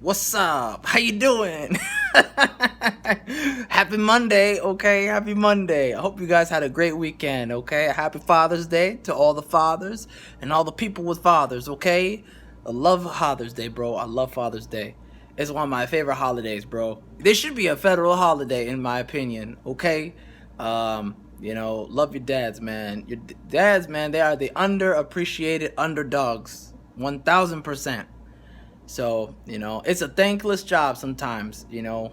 What's up? How you doing? Happy Monday, okay? Happy Monday. I hope you guys had a great weekend, okay? Happy Father's Day to all the fathers and all the people with fathers, okay? I love Father's Day, bro. I love Father's Day. It's one of my favorite holidays, bro. This should be a federal holiday, in my opinion, okay? Love your dads, man. Your dads, man, they are the underappreciated underdogs. 1000%. So, it's a thankless job sometimes. It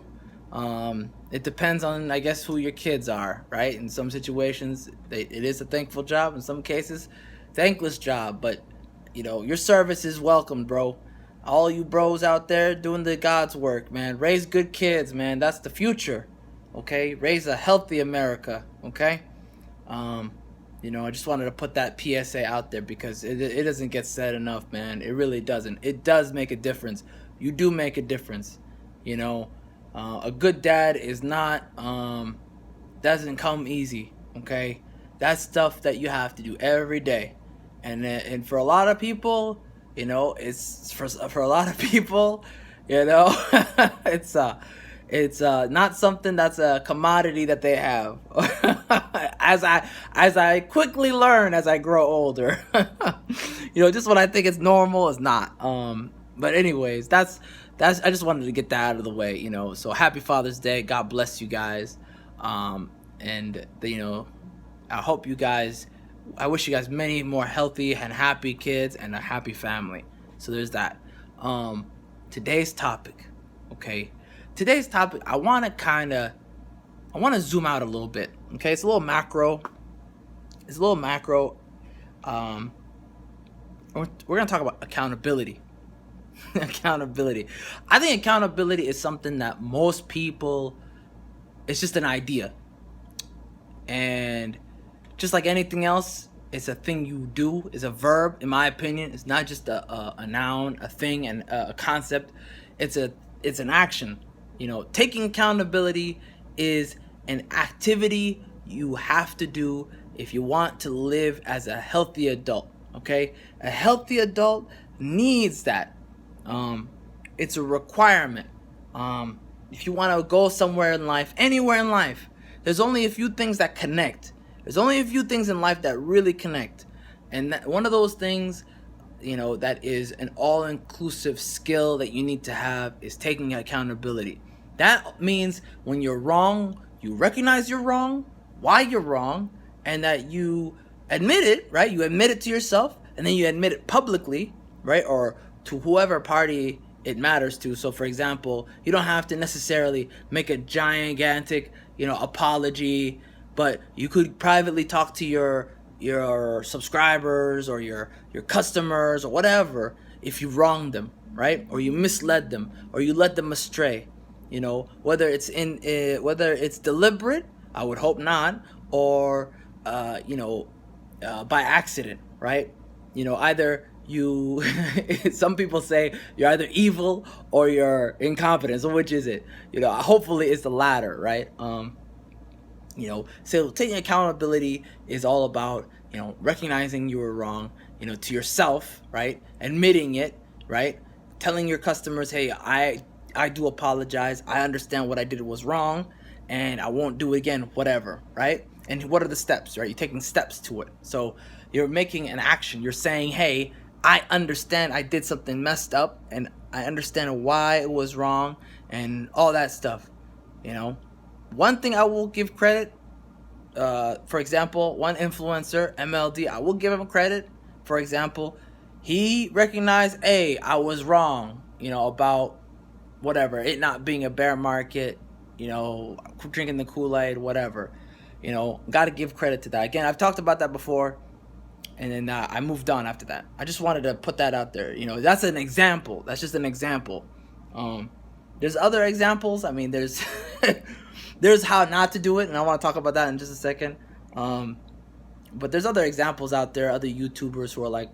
depends on, I guess, who your kids are, right? In some situations, it is a thankful job. In some cases, thankless job. But, your service is welcome, bro. All you bros out there doing the God's work, man. Raise good kids, man. That's the future, okay? Raise a healthy America, okay? I just wanted to put that PSA out there because it doesn't get said enough, man. It really doesn't. It does make a difference. You do make a difference. A good dad is not, doesn't come easy, okay? That's stuff that you have to do every day. And for a lot of people, it's for a lot of people, it's not something that's a commodity that they have. as I quickly learn as I grow older. Just when I think it's normal, it's not. But anyways, that's I just wanted to get that out of the way. So happy Father's Day. God bless you guys. I wish you guys many more healthy and happy kids and a happy family. So there's that. Today's topic, okay? Today's topic, I want to zoom out a little bit, okay? It's a little macro. We're going to talk about accountability. Accountability. I think accountability is something that most people, it's just an idea. And just like anything else, it's a thing you do. It's a verb, in my opinion. It's not just a noun, a thing, and a concept. It's an action. Taking accountability is an activity you have to do if you want to live as a healthy adult, okay? A healthy adult needs that. It's a requirement. If you want to go somewhere in life, anywhere in life, there's only a few things that connect. There's only a few things in life that really connect. And one of those things, that is an all-inclusive skill that you need to have is taking accountability. That means when you're wrong, you recognize you're wrong, why you're wrong, and that you admit it, right? You admit it to yourself, and then you admit it publicly, right? Or to whoever party it matters to. So, for example, you don't have to necessarily make a gigantic, apology, but you could privately talk to your subscribers or your customers or whatever if you wronged them, right? Or you misled them, or you led them astray. Whether it's deliberate, I would hope not, or by accident, right? Either you some people say you're either evil or you're incompetent. So which is it? Hopefully it's the latter, right? So taking accountability is all about, recognizing you were wrong, to yourself, right? Admitting it, right? Telling your customers, hey, I do apologize. I understand what I did was wrong and I won't do it again, whatever, right? And what are the steps, right? You're taking steps to it. So you're making an action. You're saying, hey, I understand I did something messed up and I understand why it was wrong and all that stuff, One thing I will give credit, for example, one influencer, MLD, I will give him credit. For example, he recognized, hey, I was wrong, about whatever, it not being a bear market, drinking the Kool-Aid, whatever. Got to give credit to that. Again, I've talked about that before, and then I moved on after that. I just wanted to put that out there. That's an example. That's just an example. There's other examples. I mean, there's there's how not to do it, and I want to talk about that in just a second. But there's other examples out there, other YouTubers who are like,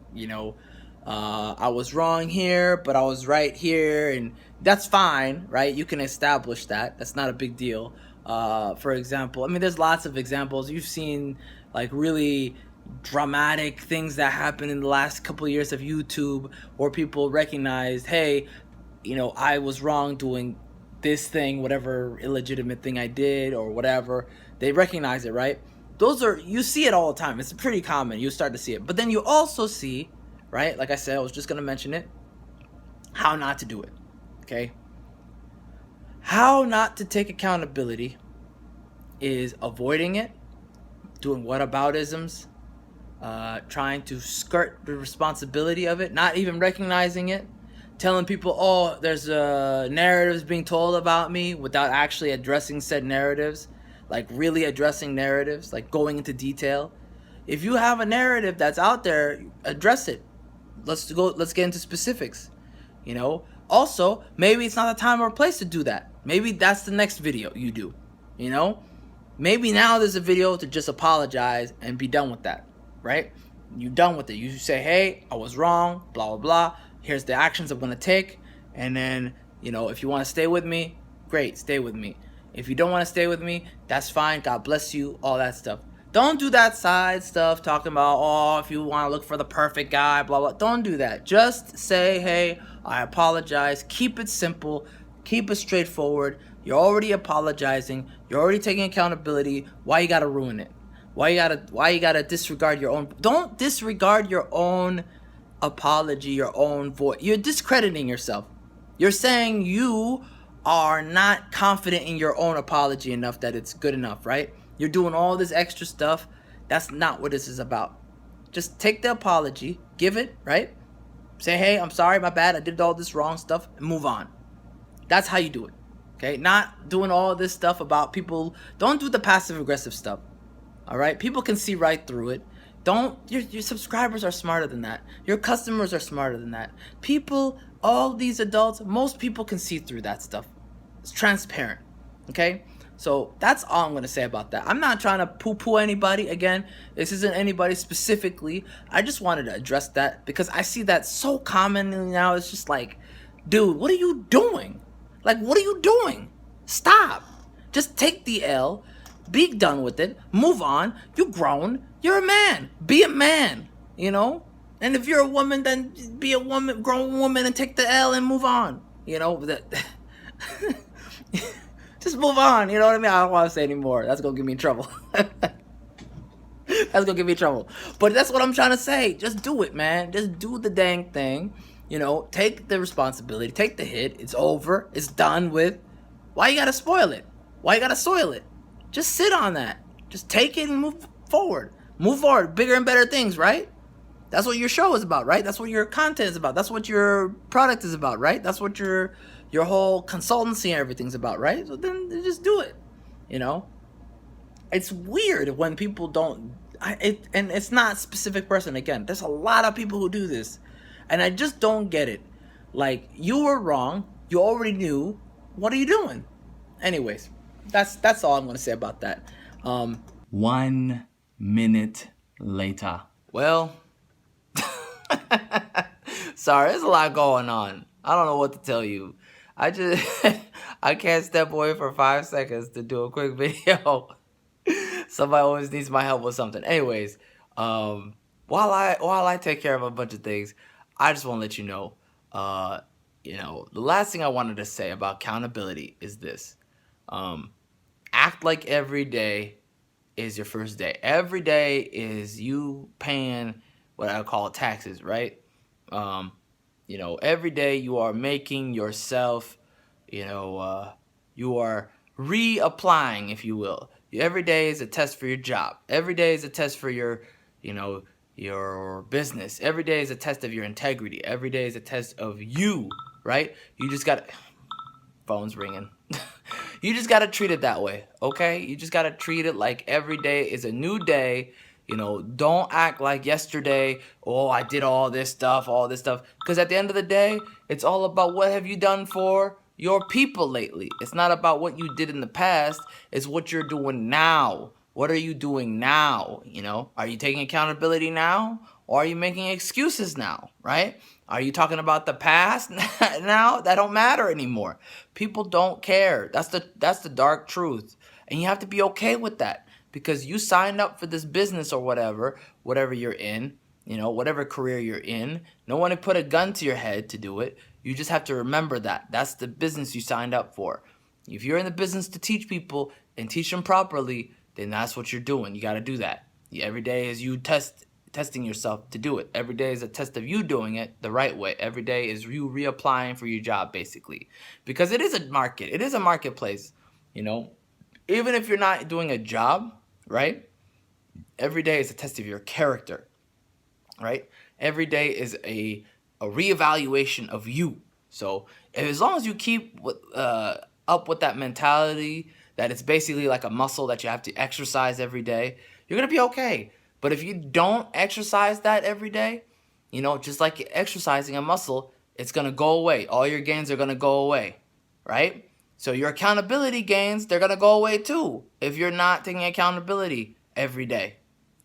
I was wrong here, but I was right here, and that's fine, right? You can establish that. That's not a big deal. For example, I mean, there's lots of examples. You've seen like really dramatic things that happened in the last couple of years of YouTube where people recognized, hey, I was wrong doing this thing, whatever illegitimate thing I did or whatever. They recognize it, right? You see it all the time. It's pretty common. You start to see it. But then you also see, right? Like I said, I was just going to mention it. How not to do it. Okay? How not to take accountability is avoiding it, doing whataboutisms, trying to skirt the responsibility of it, not even recognizing it, telling people, oh, there's narratives being told about me without actually addressing said narratives, like really addressing narratives, like going into detail. If you have a narrative that's out there, address it. Let's get into specifics. Also, maybe it's not the time or place to do that. Maybe that's the next video you do. Maybe now there's a video to just apologize and be done with that, right? You're done with it. You say, hey, I was wrong, blah, blah, blah. Here's the actions I'm going to take. And then, if you want to stay with me, great, stay with me. If you don't want to stay with me, that's fine. God bless you, all that stuff. Don't do that side stuff talking about, oh, if you want to look for the perfect guy, blah, blah. Don't do that. Just say, hey, I apologize. Keep it simple. Keep it straightforward. You're already apologizing. You're already taking accountability. Why you got to ruin it? Why you gotta disregard your own? Don't disregard your own apology, your own voice. You're discrediting yourself. You're saying you are not confident in your own apology enough that it's good enough, right? You're doing all this extra stuff. That's not what this is about. Just take the apology, give it, right? Say, hey, I'm sorry, my bad. I did all this wrong stuff, and move on. That's how you do it, okay? Not doing all this stuff about people. Don't do the passive-aggressive stuff. All right, people can see right through it. Your subscribers are smarter than that. Your customers are smarter than that. People, all these adults, most people can see through that stuff. It's transparent. Okay, so that's all I'm gonna say about that. I'm not trying to poo-poo anybody. Again, this isn't anybody specifically. I just wanted to address that because I see that so commonly now. It's just like, dude, what are you doing? Like, what are you doing? Stop. Just take the L. Be done with it. Move on. You're grown. You're a man. Be a man. And if you're a woman, then be a woman, grown woman, and take the L and move on. Just move on. You know what I mean? I don't want to say anymore. That's gonna get me in trouble. That's gonna get me in trouble. But that's what I'm trying to say. Just do it, man. Just do the dang thing. Take the responsibility. Take the hit. It's over. It's done with. Why you gotta spoil it? Why you gotta soil it? Just sit on that. Just take it and move forward. Move forward. Bigger and better things, right? That's what your show is about, right? That's what your content is about. That's what your product is about, right? That's what your whole consultancy and everything's about, right? So then just do it. It's weird when people don't. And it's not a specific person. Again, there's a lot of people who do this, and I just don't get it. Like, you were wrong. You already knew. What are you doing? Anyways. That's all I'm going to say about that. 1 minute later. Well, sorry, there's a lot going on. I don't know what to tell you. I can't step away for 5 seconds to do a quick video. Somebody always needs my help with something. Anyways, while I take care of a bunch of things, I just want to let you know, the last thing I wanted to say about accountability is this. Act like every day is your first day. Every day is you paying what I call taxes, right? Every day you are making yourself, you are reapplying, if you will. Every day is a test for your job. Every day is a test for your business. Every day is a test of your integrity. Every day is a test of you, right? You just got phone's ringing. You just got to treat it that way, okay? You just got to treat it like every day is a new day. Don't act like yesterday, oh, I did all this stuff. Because at the end of the day, it's all about what have you done for your people lately. It's not about what you did in the past. It's what you're doing now. What are you doing now? Are you taking accountability now? Or are you making excuses now, right? Are you talking about the past now? That don't matter anymore. People don't care. That's the dark truth. And you have to be okay with that because you signed up for this business or whatever you're in, whatever career you're in. No one had put a gun to your head to do it. You just have to remember that. That's the business you signed up for. If you're in the business to teach people and teach them properly, then that's what you're doing. You got to do that. Every day is you testing yourself to do it. Every day is a test of you doing it the right way. Every day is you reapplying for your job, basically. Because it is a market. It is a marketplace, you know. Even if you're not doing a job, right? Every day is a test of your character, right? Every day is a reevaluation of you. So as long as you keep up with that mentality that it's basically like a muscle that you have to exercise every day, you're going to be okay. But if you don't exercise that every day, you know, just like exercising a muscle, it's going to go away. All your gains are going to go away, right? So your accountability gains, they're going to go away too if you're not taking accountability every day,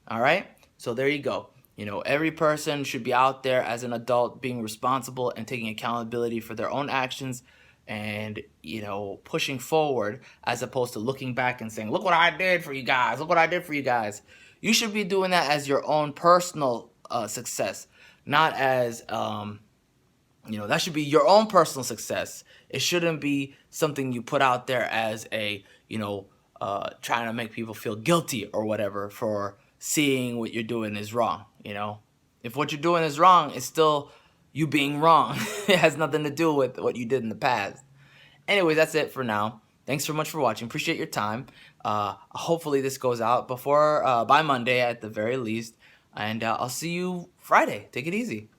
all right? So there you go. You know, every person should be out there as an adult being responsible and taking accountability for their own actions and, you know, pushing forward as opposed to looking back and saying, look what I did for you guys. Look what I did for you guys. You should be doing that as your own personal success, not as, you know, that should be your own personal success. It shouldn't be something you put out there as a, you know, trying to make people feel guilty or whatever for seeing what you're doing is wrong, you know. If what you're doing is wrong, it's still you being wrong. It has nothing to do with what you did in the past. Anyways, that's it for now. Thanks so much for watching. Appreciate your time. Hopefully this goes out by Monday at the very least. And I'll see you Friday. Take it easy.